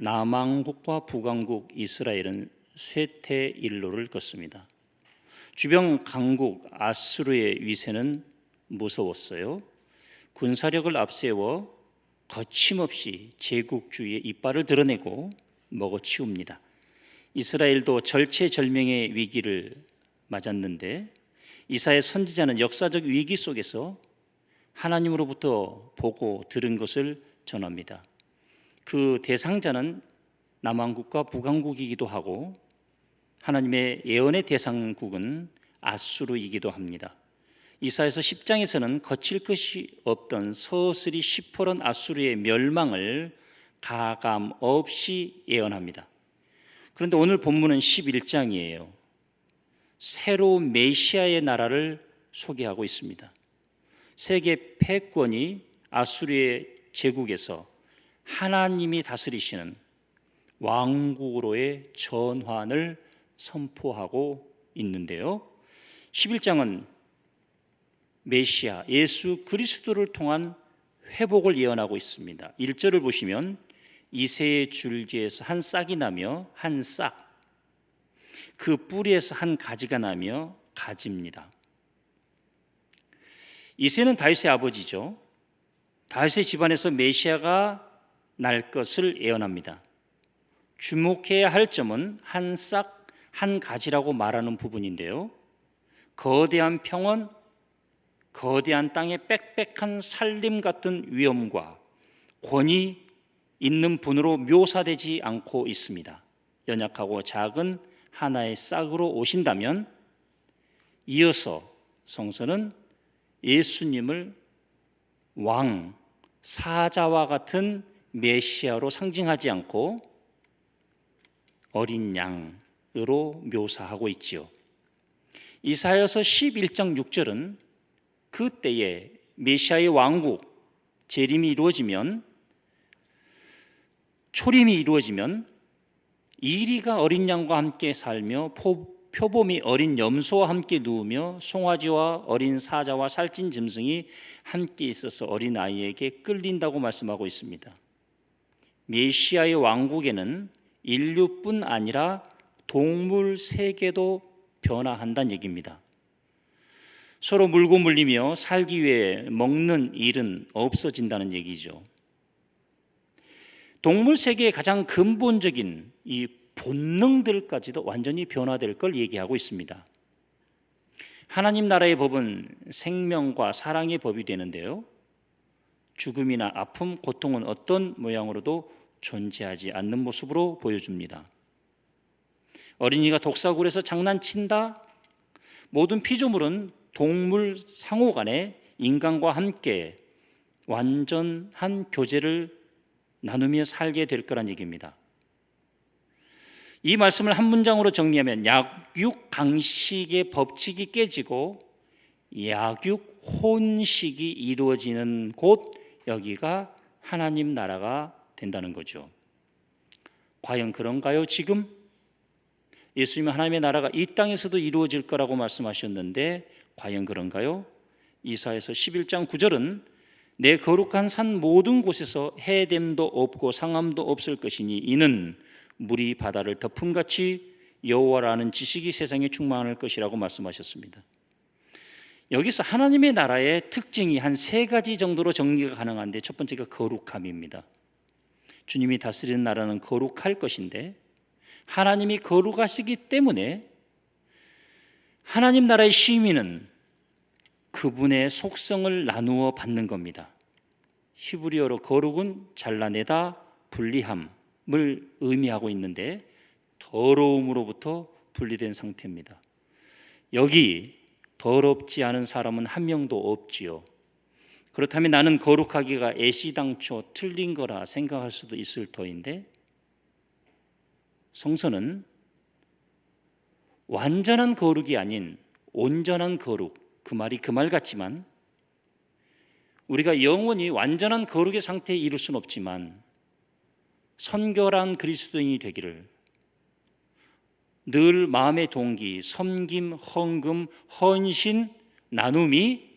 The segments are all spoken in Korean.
남왕국과 북왕국 이스라엘은 쇠퇴일로를 걷습니다. 주변 강국 아수르의 위세는 무서웠어요. 군사력을 앞세워 거침없이 제국주의의 이빨을 드러내고 먹어치웁니다. 이스라엘도 절체절명의 위기를 맞았는데 이사야 선지자는 역사적 위기 속에서 하나님으로부터 보고 들은 것을 전합니다. 그 대상자는 남왕국과 북왕국이기도 하고 하나님의 예언의 대상국은 아수르이기도 합니다. 이사야서 10장에서는 거칠 것이 없던 서슬이 시퍼런 아수르의 멸망을 가감 없이 예언합니다. 그런데 오늘 본문은 11장이에요. 새로운 메시아의 나라를 소개하고 있습니다. 세계 패권이 아수르의 제국에서 하나님이 다스리시는 왕국으로의 전환을 선포하고 있는데요. 11장은 메시아 예수 그리스도를 통한 회복을 예언하고 있습니다. 1절을 보시면 이새의 줄기에서 한 싹이 나며 한 싹, 그 뿌리에서 한 가지가 나며 가지입니다. 이새는 다윗의 아버지죠. 다윗의 집안에서 메시아가 날 것을 예언합니다. 주목해야 할 점은 한 싹, 한 가지라고 말하는 부분인데요. 거대한 평원, 거대한 땅의 빽빽한 산림 같은 위엄과 권위 있는 분으로 묘사되지 않고 있습니다. 연약하고 작은 하나의 싹으로 오신다면 이어서 성서는 예수님을 왕, 사자와 같은 메시아로 상징하지 않고 어린 양으로 묘사하고 있지요. 이사야서 11장 6절은 그때에 메시아의 왕국, 재림이 이루어지면, 초림이 이루어지면 이리가 어린 양과 함께 살며 표범이 어린 염소와 함께 누우며 송아지와 어린 사자와 살찐 짐승이 함께 있어서 어린 아이에게 끌린다고 말씀하고 있습니다. 메시아의 왕국에는 인류뿐 아니라 동물 세계도 변화한다는 얘기입니다. 서로 물고 물리며 살기 위해 먹는 일은 없어진다는 얘기죠. 동물 세계의 가장 근본적인 이 본능들까지도 완전히 변화될 걸 얘기하고 있습니다. 하나님 나라의 법은 생명과 사랑의 법이 되는데요. 죽음이나 아픔, 고통은 어떤 모양으로도 존재하지 않는 모습으로 보여줍니다. 어린이가 독사굴에서 장난친다. 모든 피조물은 동물 상호 간에 인간과 함께 완전한 교제를 나누며 살게 될 거란 얘기입니다. 이 말씀을 한 문장으로 정리하면 약육강식의 법칙이 깨지고 약육혼식이 이루어지는 곳, 여기가 하나님 나라가 된다는 거죠. 과연 그런가요? 지금 예수님은 하나님의 나라가 이 땅에서도 이루어질 거라고 말씀하셨는데 과연 그런가요? 이사야서 11장 9절은 내 거룩한 산 모든 곳에서 해됨도 없고 상함도 없을 것이니 이는 물이 바다를 덮음같이 여호와라는 지식이 세상에 충만할 것이라고 말씀하셨습니다. 여기서 하나님의 나라의 특징이 한 세 가지 정도로 정리가 가능한데 첫 번째가 거룩함입니다. 주님이 다스리는 나라는 거룩할 것인데 하나님이 거룩하시기 때문에 하나님 나라의 시민은 그분의 속성을 나누어 받는 겁니다. 히브리어로 거룩은 잘라내다, 분리함을 의미하고 있는데 더러움으로부터 분리된 상태입니다. 여기 더럽지 않은 사람은 한 명도 없지요. 그렇다면 나는 거룩하기가 애시당초 틀린 거라 생각할 수도 있을 터인데 성서는 완전한 거룩이 아닌 온전한 거룩, 그 말이 그 말 같지만 우리가 영원히 완전한 거룩의 상태에 이룰 수는 없지만 선결한 그리스도인이 되기를 늘 마음의 동기, 섬김, 헌금, 헌신, 나눔이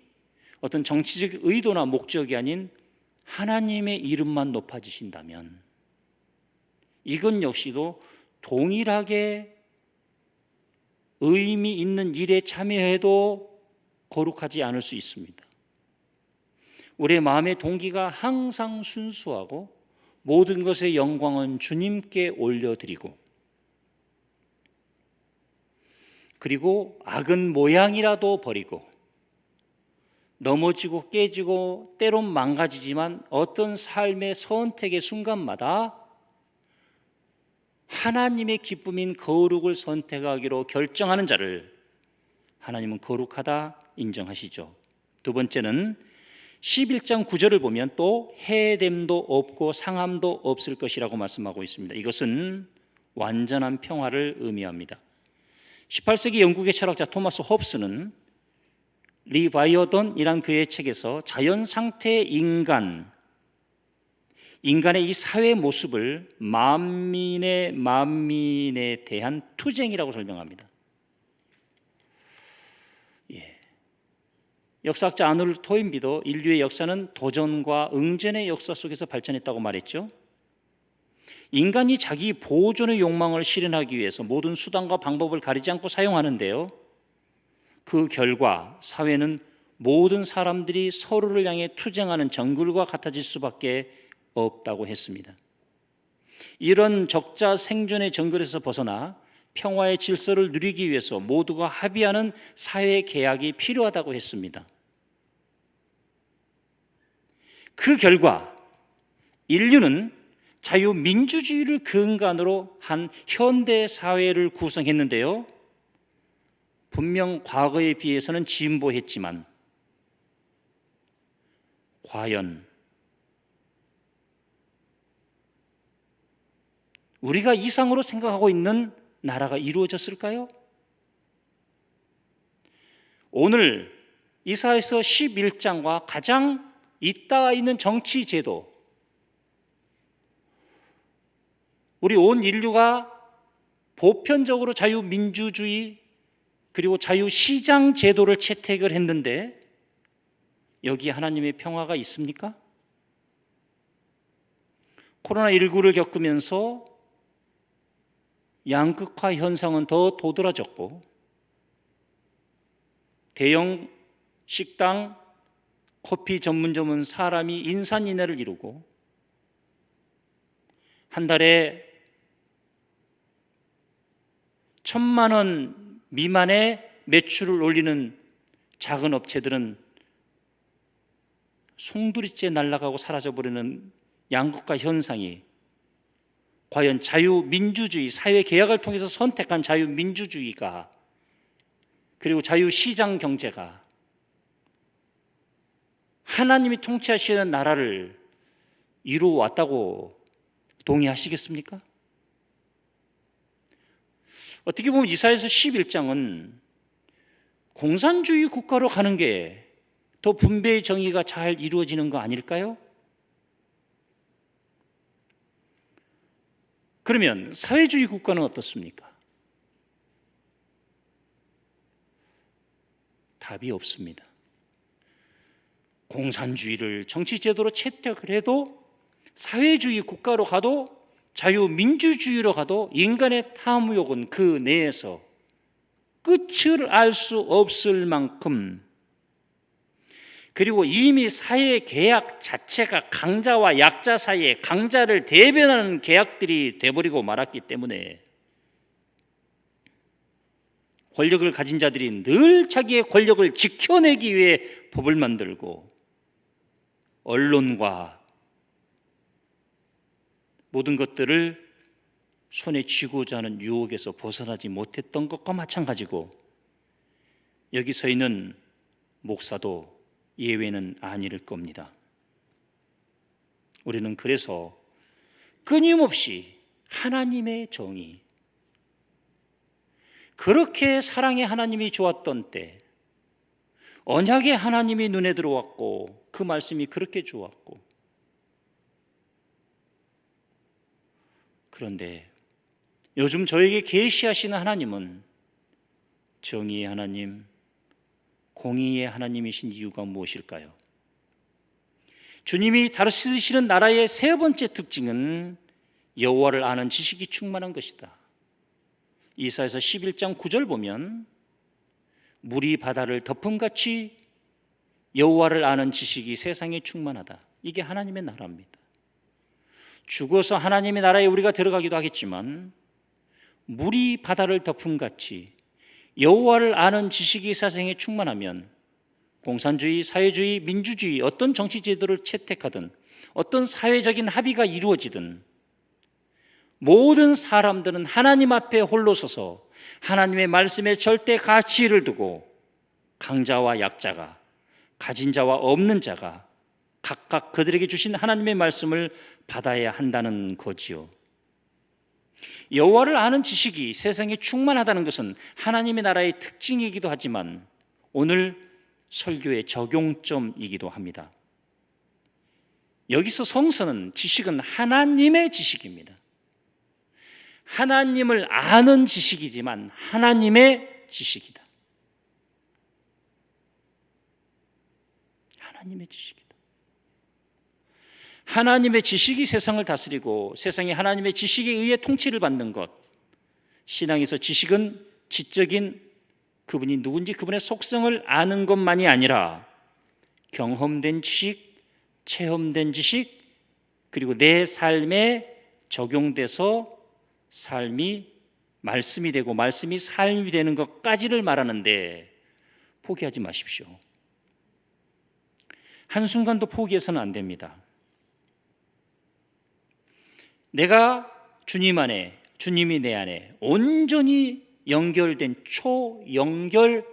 어떤 정치적 의도나 목적이 아닌 하나님의 이름만 높아지신다면 이건 역시도 동일하게 의미 있는 일에 참여해도 거룩하지 않을 수 있습니다. 우리의 마음의 동기가 항상 순수하고 모든 것의 영광은 주님께 올려드리고, 그리고 악은 모양이라도 버리고, 넘어지고 깨지고 때론 망가지지만 어떤 삶의 선택의 순간마다 하나님의 기쁨인 거룩을 선택하기로 결정하는 자를 하나님은 거룩하다 인정하시죠. 두 번째는 11장 9절을 보면 또 해됨도 없고 상함도 없을 것이라고 말씀하고 있습니다. 이것은 완전한 평화를 의미합니다. 18세기 영국의 철학자 토마스 홉스는 리바이어던이란 그의 책에서 자연 상태의 인간의 이 사회 모습을 만민에 대한 투쟁이라고 설명합니다. 역사학자 아놀드 토인비도 인류의 역사는 도전과 응전의 역사 속에서 발전했다고 말했죠. 인간이 자기 보존의 욕망을 실현하기 위해서 모든 수단과 방법을 가리지 않고 사용하는데요, 그 결과 사회는 모든 사람들이 서로를 향해 투쟁하는 정글과 같아질 수밖에 없다고 했습니다. 이런 적자 생존의 정글에서 벗어나 평화의 질서를 누리기 위해서 모두가 합의하는 사회 계약이 필요하다고 했습니다. 그 결과 인류는 자유민주주의를 근간으로 한 현대 사회를 구성했는데요, 분명 과거에 비해서는 진보했지만 과연 우리가 이상으로 생각하고 있는 나라가 이루어졌을까요? 오늘 이사야서 11장과 가장 잇따라 있는 정치 제도, 우리 온 인류가 보편적으로 자유민주주의 그리고 자유시장 제도를 채택을 했는데 여기에 하나님의 평화가 있습니까? 코로나19를 겪으면서 양극화 현상은 더 도드라졌고, 대형 식당, 커피 전문점은 사람이 인산인해를 이루고, 한 달에 1,000만 원 미만의 매출을 올리는 작은 업체들은 송두리째 날아가고 사라져버리는 양극화 현상이 과연 자유민주주의, 사회개혁을 통해서 선택한 자유민주주의가, 그리고 자유시장 경제가 하나님이 통치하시는 나라를 이루어왔다고 동의하시겠습니까? 어떻게 보면 이사야서 11장은 공산주의 국가로 가는 게 더 분배의 정의가 잘 이루어지는 거 아닐까요? 그러면 사회주의 국가는 어떻습니까? 답이 없습니다. 공산주의를 정치제도로 채택을 해도, 사회주의 국가로 가도, 자유민주주의로 가도 인간의 탐욕은 그 내에서 끝을 알 수 없을 만큼, 그리고 이미 사회 계약 자체가 강자와 약자 사이에 강자를 대변하는 계약들이 돼버리고 말았기 때문에 권력을 가진 자들이 늘 자기의 권력을 지켜내기 위해 법을 만들고, 언론과 모든 것들을 손에 쥐고자 하는 유혹에서 벗어나지 못했던 것과 마찬가지고, 여기 서 있는 목사도 예외는 아닐 겁니다. 우리는 그래서 끊임없이 하나님의 정의, 그렇게 사랑의 하나님이 좋았던 때, 언약의 하나님이 눈에 들어왔고, 그 말씀이 그렇게 좋았고, 그런데 요즘 저에게 계시하시는 하나님은 정의의 하나님, 공의의 하나님이신 이유가 무엇일까요? 주님이 다스리시는 나라의 세 번째 특징은 여호와를 아는 지식이 충만한 것이다. 이사야서 11장 9절 보면 물이 바다를 덮음같이 여호와를 아는 지식이 세상에 충만하다. 이게 하나님의 나라입니다. 죽어서 하나님의 나라에 우리가 들어가기도 하겠지만 물이 바다를 덮음같이 여호와를 아는 지식이 세상에 충만하면 공산주의, 사회주의, 민주주의 어떤 정치 제도를 채택하든 어떤 사회적인 합의가 이루어지든 모든 사람들은 하나님 앞에 홀로 서서 하나님의 말씀에 절대 가치를 두고 강자와 약자가, 가진 자와 없는 자가 각각 그들에게 주신 하나님의 말씀을 받아야 한다는 거지요. 여호와를 아는 지식이 세상에 충만하다는 것은 하나님의 나라의 특징이기도 하지만 오늘 설교의 적용점이기도 합니다. 여기서 성서는 지식은 하나님의 지식입니다. 하나님을 아는 지식이지만 하나님의 지식이다. 하나님의 지식이다. 하나님의 지식이 세상을 다스리고 세상이 하나님의 지식에 의해 통치를 받는 것. 신앙에서 지식은 지적인 그분이 누군지 그분의 속성을 아는 것만이 아니라 경험된 지식, 체험된 지식, 그리고 내 삶에 적용돼서 삶이 말씀이 되고 말씀이 삶이 되는 것까지를 말하는데 포기하지 마십시오. 한순간도 포기해서는 안 됩니다. 내가 주님 안에, 주님이 내 안에 온전히 연결된 초연결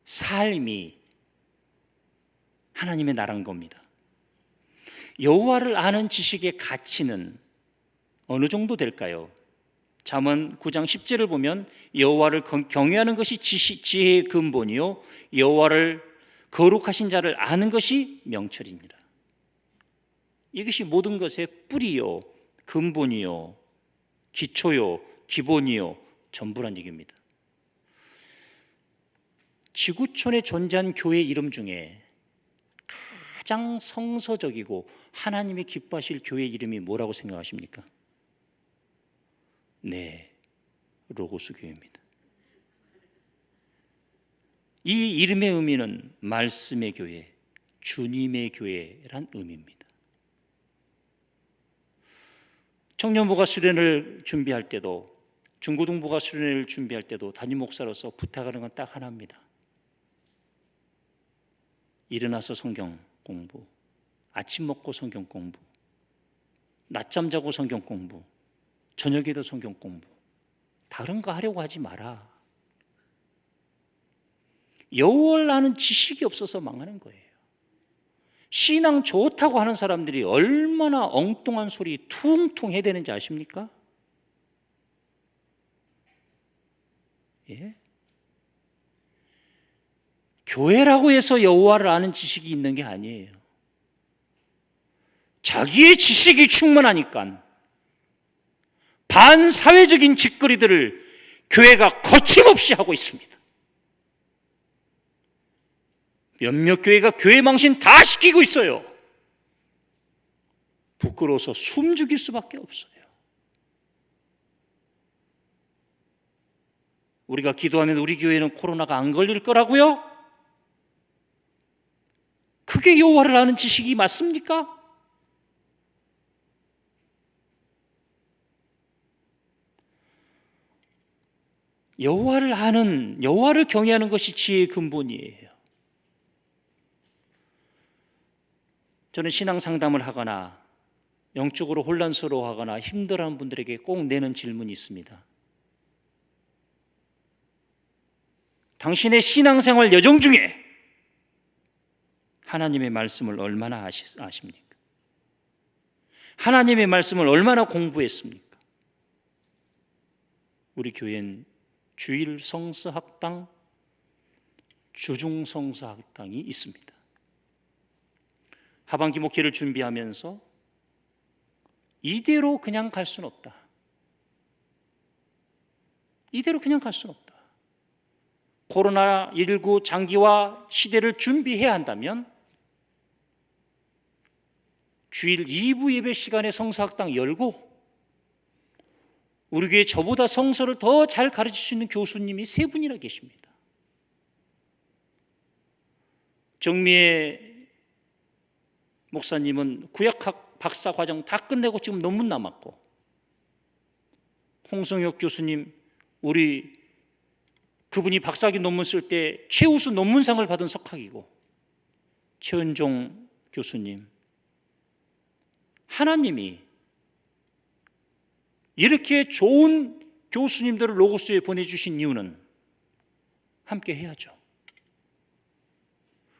삶이 하나님의 나라인 겁니다. 여호와를 아는 지식의 가치는 어느 정도 될까요? 잠언 9장 10절을 보면 여호와를 경외하는 것이 지혜의 근본이요 여호와를 거룩하신 자를 아는 것이 명철입니다. 이것이 모든 것의 뿌리요 근본이요 기초요 기본이요 전부란 얘기입니다. 지구촌에 존재한 교회 이름 중에 가장 성서적이고 하나님이 기뻐하실 교회 이름이 뭐라고 생각하십니까? 네, 로고스 교회입니다. 이 이름의 의미는 말씀의 교회, 주님의 교회란 의미입니다. 청년부가 수련을 준비할 때도 중고등부가 수련을 준비할 때도 담임 목사로서 부탁하는 건 딱 하나입니다. 일어나서 성경 공부, 아침 먹고 성경 공부, 낮잠 자고 성경 공부, 저녁에도 성경 공부. 다른 거 하려고 하지 마라. 여호와를 아는 지식이 없어서 망하는 거예요. 신앙 좋다고 하는 사람들이 얼마나 엉뚱한 소리 퉁퉁 해대는지 아십니까? 예? 교회라고 해서 여호와를 아는 지식이 있는 게 아니에요. 자기의 지식이 충분하니까 반사회적인 짓거리들을 교회가 거침없이 하고 있습니다. 몇몇 교회가 교회 망신 다 시키고 있어요. 부끄러워서 숨 죽일 수밖에 없어요. 우리가 기도하면 우리 교회는 코로나가 안 걸릴 거라고요? 그게 여호와를 아는 지식이 맞습니까? 여호와를 아는, 여호와를 경외하는 것이 지혜의 근본이에요. 저는 신앙 상담을 하거나 영적으로 혼란스러워하거나 힘들어하는 분들에게 꼭 내는 질문이 있습니다. 당신의 신앙생활 여정 중에 하나님의 말씀을 얼마나 아십니까? 하나님의 말씀을 얼마나 공부했습니까? 우리 교회는 주일 성서학당, 주중 성서학당이 있습니다. 하반기 목회를 준비하면서 이대로 그냥 갈 수는 없다. 이대로 그냥 갈 수는 없다. 코로나19 장기화 시대를 준비해야 한다면 주일 2부 예배 시간에 성서학당 열고 우리 교회에 저보다 성서를 더 잘 가르칠 수 있는 교수님이 세 분이나 계십니다. 정미애 목사님은 구약학 박사 과정 다 끝내고 지금 논문 남았고, 홍성혁 교수님, 우리 그분이 박사학위 논문 쓸 때 최우수 논문상을 받은 석학이고, 최은종 교수님, 하나님이 이렇게 좋은 교수님들을 로고스에 보내주신 이유는 함께 해야죠.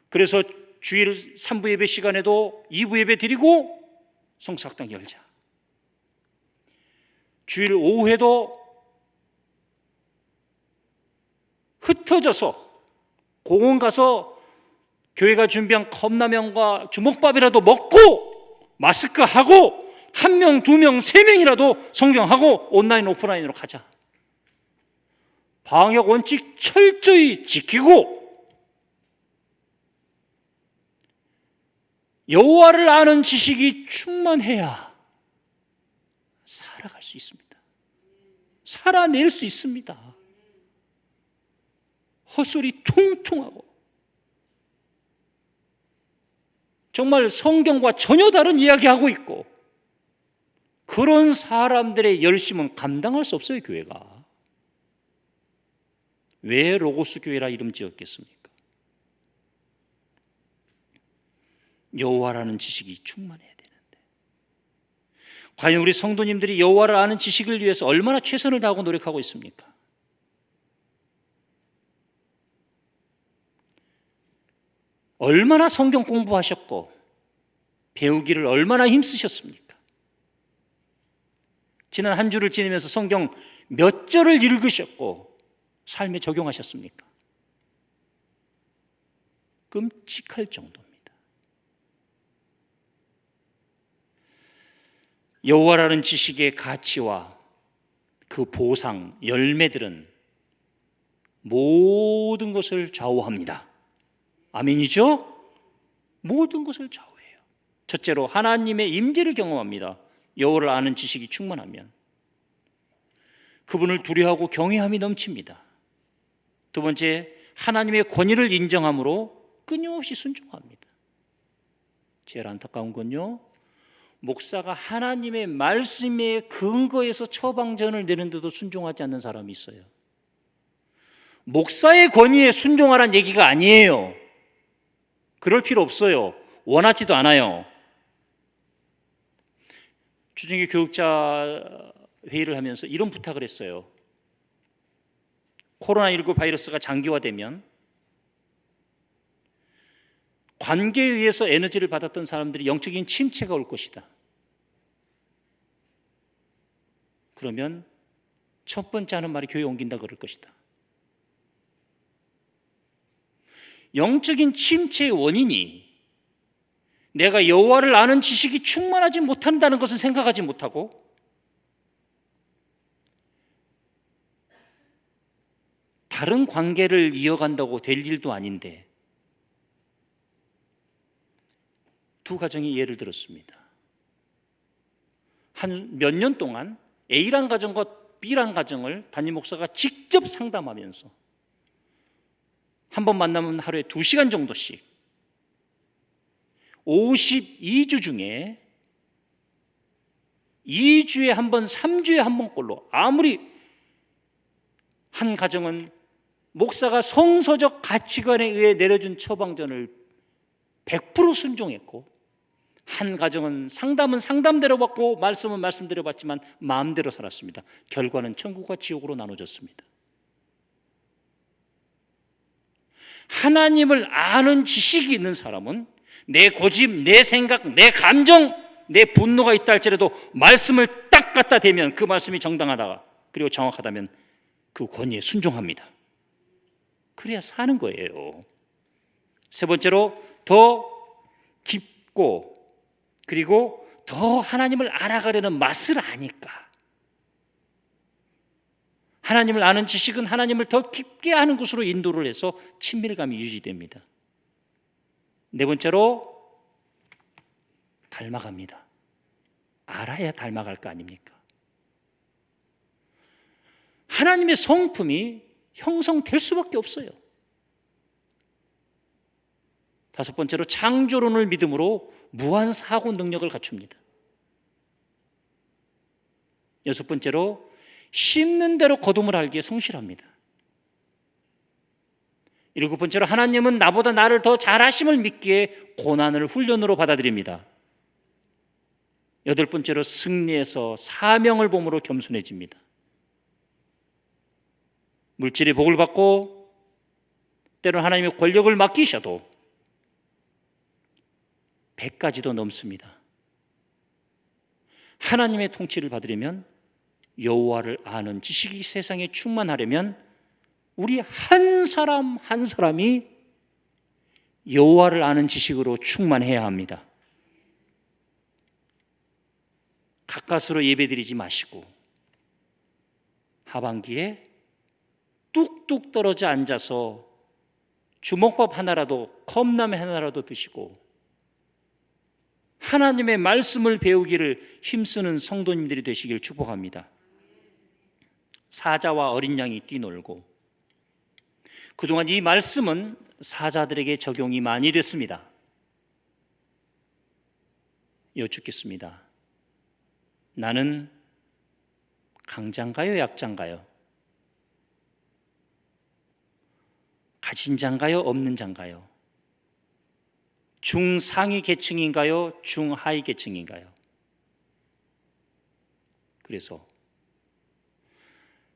그래서 주일 3부 예배 시간에도 2부 예배 드리고 성사학당 열자. 주일 오후에도 흩어져서 공원 가서 교회가 준비한 컵라면과 주먹밥이라도 먹고 마스크하고 1명, 2명, 3명이라도 성경하고 온라인, 오프라인으로 가자. 방역 원칙 철저히 지키고 여호와를 아는 지식이 충만해야 살아갈 수 있습니다. 살아낼 수 있습니다. 헛소리 통통하고 정말 성경과 전혀 다른 이야기하고 있고, 그런 사람들의 열심은 감당할 수 없어요. 교회가 왜 로고스 교회라 이름 지었겠습니까? 여호와라는 지식이 충만해야 되는데, 과연 우리 성도님들이 여호와를 아는 지식을 위해서 얼마나 최선을 다하고 노력하고 있습니까? 얼마나 성경 공부하셨고 배우기를 얼마나 힘쓰셨습니까? 지난 한 주를 지내면서 성경 몇 절을 읽으셨고 삶에 적용하셨습니까? 끔찍할 정도입니다. 여호와라는 지식의 가치와 그 보상, 열매들은 모든 것을 좌우합니다. 아멘이죠? 모든 것을 좌우해요. 첫째로 하나님의 임재를 경험합니다. 여호와를 아는 지식이 충만하면 그분을 두려워하고 경외함이 넘칩니다. 두 번째, 하나님의 권위를 인정함으로 끊임없이 순종합니다. 제일 안타까운 건요, 목사가 하나님의 말씀에 근거해서 처방전을 내는데도 순종하지 않는 사람이 있어요. 목사의 권위에 순종하라는 얘기가 아니에요. 그럴 필요 없어요. 원하지도 않아요. 주중에 교육자 회의를 하면서 이런 부탁을 했어요. 코로나19 바이러스가 장기화되면 관계에 의해서 에너지를 받았던 사람들이 영적인 침체가 올 것이다. 그러면 첫 번째 하는 말이 교회 옮긴다 그럴 것이다. 영적인 침체의 원인이 내가 여호와를 아는 지식이 충만하지 못한다는 것을 생각하지 못하고 다른 관계를 이어간다고 될 일도 아닌데, 두 가정이 예를 들었습니다. 한 몇 년 동안 A란 가정과 B란 가정을 담임 목사가 직접 상담하면서 한 번 만나면 하루에 2시간 정도씩 52주 중에 2주에 한 번, 3주에 한 번꼴로, 아무리 한 가정은 목사가 성서적 가치관에 의해 내려준 처방전을 100% 순종했고, 한 가정은 상담은 상담대로 받고 말씀은 말씀대로 받지만 마음대로 살았습니다. 결과는 천국과 지옥으로 나눠졌습니다. 하나님을 아는 지식이 있는 사람은 내 고집, 내 생각, 내 감정, 내 분노가 있다 할지라도 말씀을 딱 갖다 대면 그 말씀이 정당하다 그리고 정확하다면 그 권위에 순종합니다. 그래야 사는 거예요. 세 번째로, 더 깊고 그리고 더 하나님을 알아가려는 맛을 아니까. 하나님을 아는 지식은 하나님을 더 깊게 아는 곳으로 인도를 해서 친밀감이 유지됩니다. 네 번째로, 닮아갑니다. 알아야 닮아갈 거 아닙니까? 하나님의 성품이 형성될 수밖에 없어요. 다섯 번째로 창조론을 믿음으로 무한 사고 능력을 갖춥니다. 여섯 번째로 심는 대로 거둠을 알기에 성실합니다. 일곱 번째로 하나님은 나보다 나를 더 잘하심을 믿기에 고난을 훈련으로 받아들입니다. 여덟 번째로 승리해서 사명을 봄으로 겸손해집니다. 물질의 복을 받고 때로는 하나님의 권력을 맡기셔도 100가지도 넘습니다. 하나님의 통치를 받으려면, 여호와를 아는 지식이 세상에 충만하려면 우리 한 사람 한 사람이 여호와를 아는 지식으로 충만해야 합니다. 가까스로 예배드리지 마시고 하반기에 뚝뚝 떨어져 앉아서 주먹밥 하나라도, 컵라면 하나라도 드시고 하나님의 말씀을 배우기를 힘쓰는 성도님들이 되시길 축복합니다. 사자와 어린 양이 뛰놀고, 그동안 이 말씀은 사자들에게 적용이 많이 됐습니다. 여쭙겠습니다. 나는 강자인가요, 약자인가요? 가진 자인가요, 없는 자인가요? 중상위 계층인가요, 중하위 계층인가요? 그래서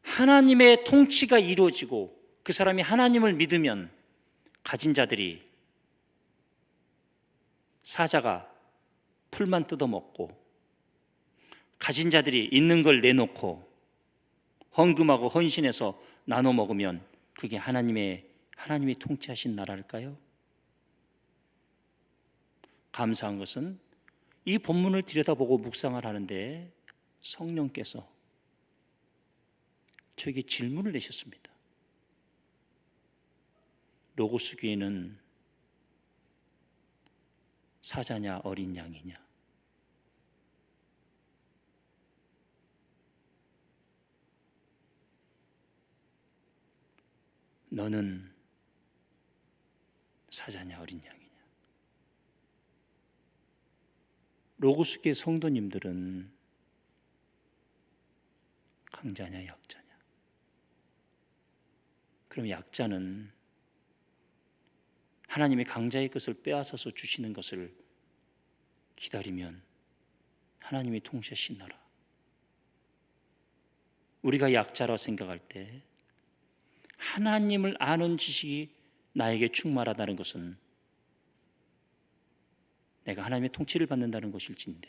하나님의 통치가 이루어지고 그 사람이 하나님을 믿으면 가진 자들이, 사자가 풀만 뜯어먹고 가진 자들이 있는 걸 내놓고 헌금하고 헌신해서 나눠 먹으면 그게 하나님이 통치하신 나라일까요? 감사한 것은 이 본문을 들여다보고 묵상을 하는데 성령께서 저에게 질문을 내셨습니다. 로고스 교회는 사자냐 어린 양이냐? 너는 사자냐 어린 양이냐? 로고스 교회 성도님들은 강자냐 약자냐? 그럼 약자는 하나님의 강자의 것을 빼앗아서 주시는 것을 기다리면 하나님이 통치하신 나라. 우리가 약자라 생각할 때 하나님을 아는 지식이 나에게 충만하다는 것은 내가 하나님의 통치를 받는다는 것일진데,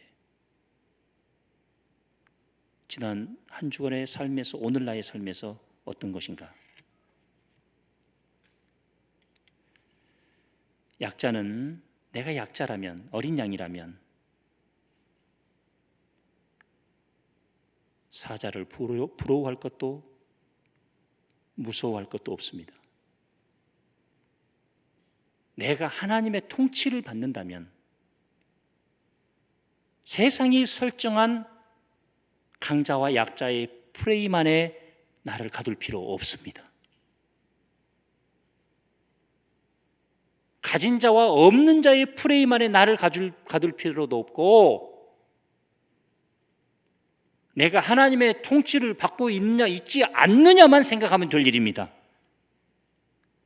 지난 한 주간의 삶에서, 오늘 나의 삶에서 어떤 것인가? 약자는, 내가 약자라면, 어린 양이라면 사자를 부러워할 것도 무서워할 것도 없습니다. 내가 하나님의 통치를 받는다면 세상이 설정한 강자와 약자의 프레임 안에 나를 가둘 필요 없습니다. 가진 자와 없는 자의 프레임 안에 나를 가둘 필요도 없고, 내가 하나님의 통치를 받고 있느냐 있지 않느냐만 생각하면 될 일입니다.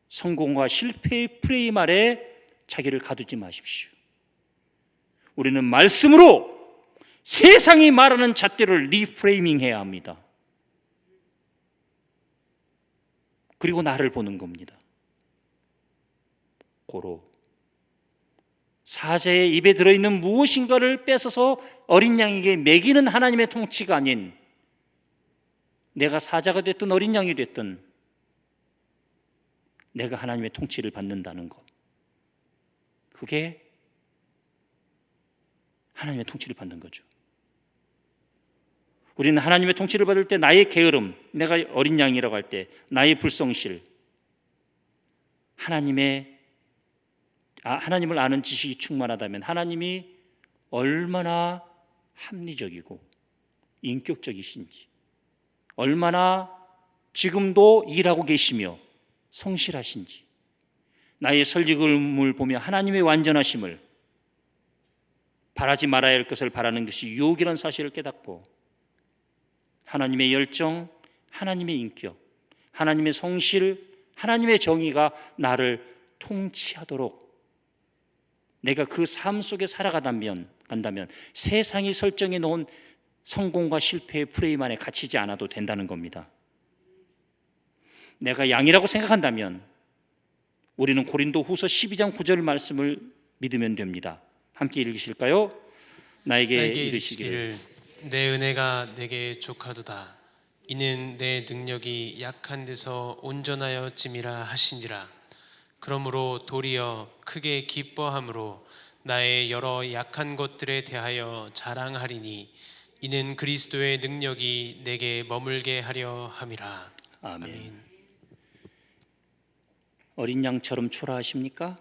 성공과 실패의 프레임 아래 자기를 가두지 마십시오. 우리는 말씀으로 세상이 말하는 잣대를 리프레이밍해야 합니다. 그리고 나를 보는 겁니다. 고로 사자의 입에 들어있는 무엇인가를 뺏어서 어린 양에게 먹이는 하나님의 통치가 아닌, 내가 사자가 됐든 어린 양이 됐든 내가 하나님의 통치를 받는다는 것, 그게 하나님의 통치를 받는 거죠. 우리는 하나님의 통치를 받을 때 나의 게으름, 내가 어린 양이라고 할 때 나의 불성실, 하나님을 아는 지식이 충만하다면 하나님이 얼마나 합리적이고 인격적이신지, 얼마나 지금도 일하고 계시며 성실하신지, 나의 설직음을 보며 하나님의 완전하심을, 바라지 말아야 할 것을 바라는 것이 유혹이라는 사실을 깨닫고 하나님의 열정, 하나님의 인격, 하나님의 성실, 하나님의 정의가 나를 통치하도록 내가 그 삶 속에 살아간다면 세상이 설정해 놓은 성공과 실패의 프레임 안에 갇히지 않아도 된다는 겁니다. 내가 양이라고 생각한다면 우리는 고린도 후서 12장 9절 말씀을 믿으면 됩니다. 함께 읽으실까요? 나에게 이르시기를 내 은혜가 내게 족하도다. 이는 내 능력이 약한 데서 온전하여 짐이라 하시니라. 그러므로 도리어 크게 기뻐함으로 나의 여러 약한 것들에 대하여 자랑하리니 이는 그리스도의 능력이 내게 머물게 하려 함이라. 아멘. 어린 양처럼 초라하십니까?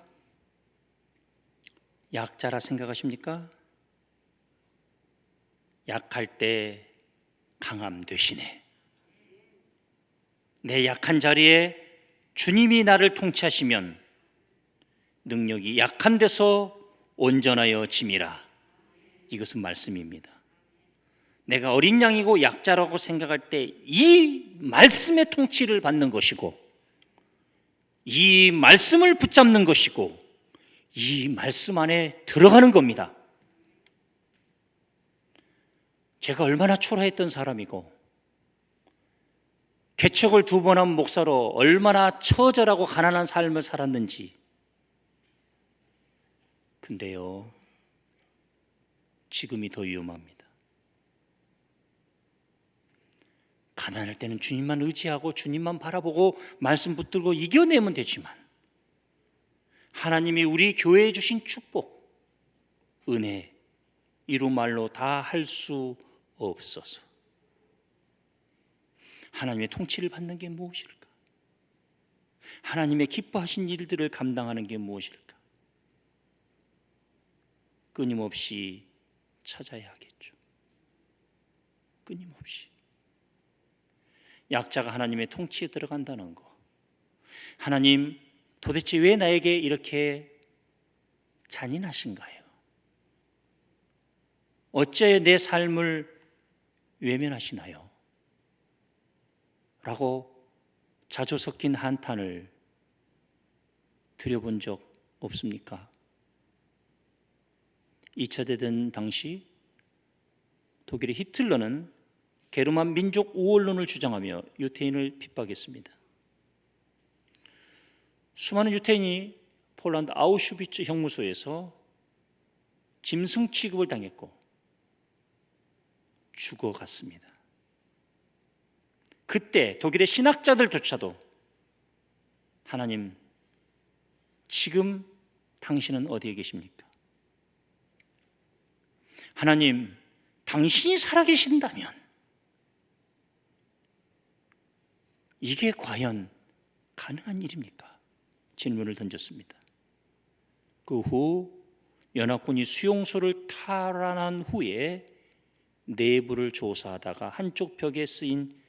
약자라 생각하십니까? 약할 때 강함 되시네. 내 약한 자리에 주님이 나를 통치하시면 능력이 약한 데서 온전하여 짐이라. 이것은 말씀입니다. 내가 어린 양이고 약자라고 생각할 때 이 말씀의 통치를 받는 것이고, 이 말씀을 붙잡는 것이고, 이 말씀 안에 들어가는 겁니다. 제가 얼마나 초라했던 사람이고 개척을 2번 한 목사로 얼마나 처절하고 가난한 삶을 살았는지. 근데요, 지금이 더 위험합니다. 가난할 때는 주님만 의지하고 주님만 바라보고 말씀 붙들고 이겨내면 되지만, 하나님이 우리 교회에 주신 축복, 은혜, 이루 말로 다 할 수 없어서 하나님의 통치를 받는 게 무엇일까? 하나님의 기뻐하신 일들을 감당하는 게 무엇일까? 끊임없이 찾아야 하겠죠. 끊임없이. 약자가 하나님의 통치에 들어간다는 거. 하나님, 도대체 왜 나에게 이렇게 잔인하신가요? 어째 내 삶을 외면하시나요? 라고 자주 섞인 한탄을 드려본 적 없습니까? 2차 대전 당시 독일의 히틀러는 게르만 민족 우월론을 주장하며 유태인을 핍박했습니다. 수많은 유태인이 폴란드 아우슈비츠 형무소에서 짐승 취급을 당했고 죽어갔습니다. 그때 독일의 신학자들조차도 하나님, 지금 당신은 어디에 계십니까? 하나님, 당신이 살아계신다면 이게 과연 가능한 일입니까? 질문을 던졌습니다. 그 후 연합군이 수용소를 탈환한 후에 내부를 조사하다가 한쪽 벽에 쓰인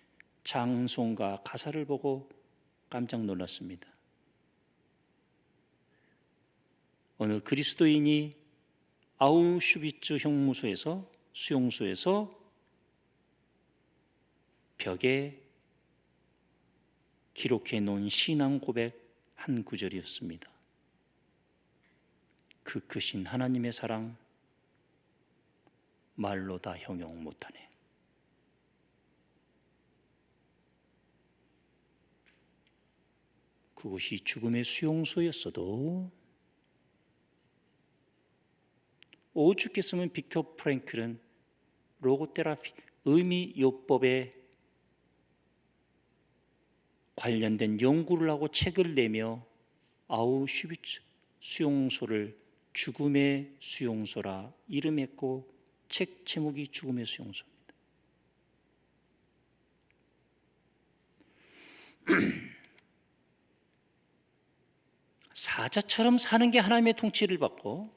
장송과 가사를 보고 깜짝 놀랐습니다. 어느 그리스도인이 아우슈비츠 형무소에서, 수용소에서 벽에 기록해 놓은 신앙 고백 한 구절이었습니다. 그 크신 하나님의 사랑 말로 다 형용 못하네. 그것이 죽음의 수용소였어도 오죽했으면 빅터 프랭클은 로고테라피, 의미요법에 관련된 연구를 하고 책을 내며 아우슈비츠 수용소를 죽음의 수용소라 이름했고, 책 제목이 죽음의 수용소입니다. 사자처럼 사는 게 하나님의 통치를 받고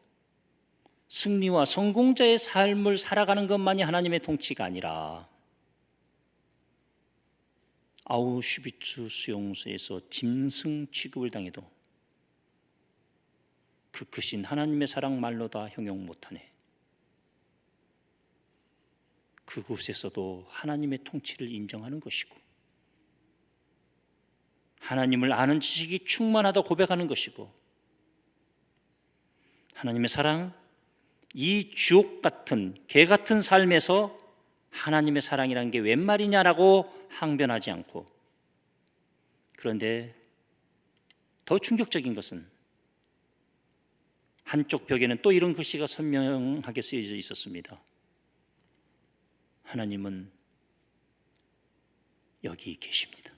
승리와 성공자의 삶을 살아가는 것만이 하나님의 통치가 아니라 아우슈비츠 수용소에서 짐승 취급을 당해도 그 크신 하나님의 사랑 말로 다 형용 못하네. 그곳에서도 하나님의 통치를 인정하는 것이고 하나님을 아는 지식이 충만하다 고백하는 것이고 하나님의 사랑, 이 주옥 같은 개 같은 삶에서 하나님의 사랑이라는 게 웬 말이냐라고 항변하지 않고, 그런데 더 충격적인 것은 한쪽 벽에는 또 이런 글씨가 선명하게 쓰여져 있었습니다. 하나님은 여기 계십니다.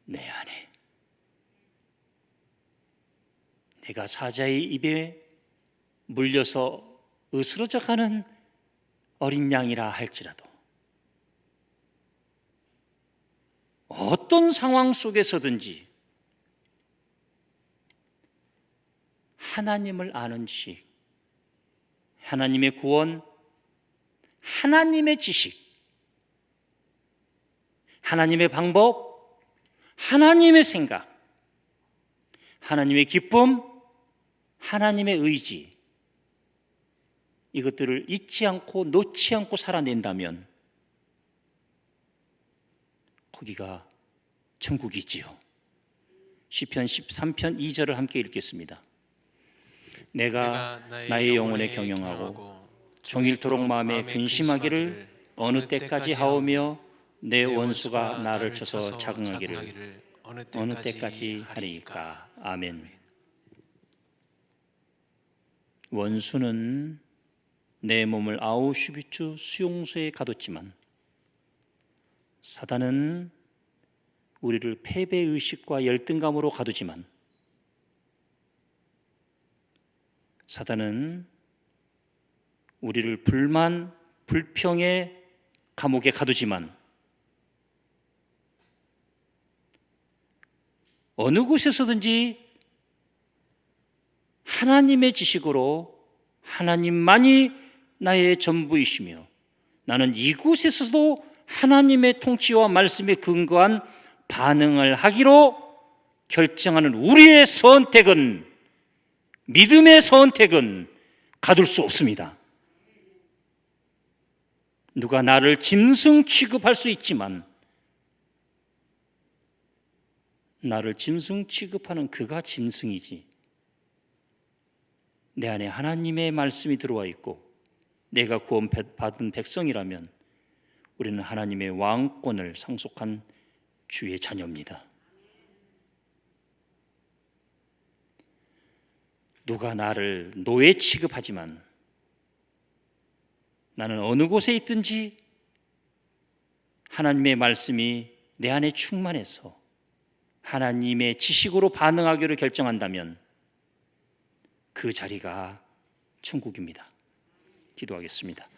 내 안에. 내가 사자의 입에 물려서 으스러져 가는 어린 양이라 할지라도 어떤 상황 속에서든지 하나님을 아는 지식, 하나님의 구원, 하나님의 지식, 하나님의 방법, 하나님의 생각, 하나님의 기쁨, 하나님의 의지, 이것들을 잊지 않고 놓지 않고 살아낸다면 거기가 천국이지요. 시편 13편 2절을 함께 읽겠습니다. 내가 나의 영혼에 경영하고 종일토록 마음에 근심하기를 어느 때까지 하오며 내 원수가 나를 쳐서 자긍하기를 어느 때까지 하리이까. 아멘. 원수는 내 몸을 아우슈비츠 수용소에 가뒀지만 사단은 우리를 패배의식과 열등감으로 가두지만 사단은 우리를 불만, 불평의 감옥에 가두지만 어느 곳에서든지 하나님의 지식으로 하나님만이 나의 전부이시며 나는 이곳에서도 하나님의 통치와 말씀에 근거한 반응을 하기로 결정하는 우리의 선택은, 믿음의 선택은 가둘 수 없습니다. 누가 나를 짐승 취급할 수 있지만 나를 짐승 취급하는 그가 짐승이지, 내 안에 하나님의 말씀이 들어와 있고 내가 구원받은 백성이라면 우리는 하나님의 왕권을 상속한 주의 자녀입니다. 누가 나를 노예 취급하지만 나는 어느 곳에 있든지 하나님의 말씀이 내 안에 충만해서 하나님의 지식으로 반응하기로 결정한다면 그 자리가 천국입니다. 기도하겠습니다.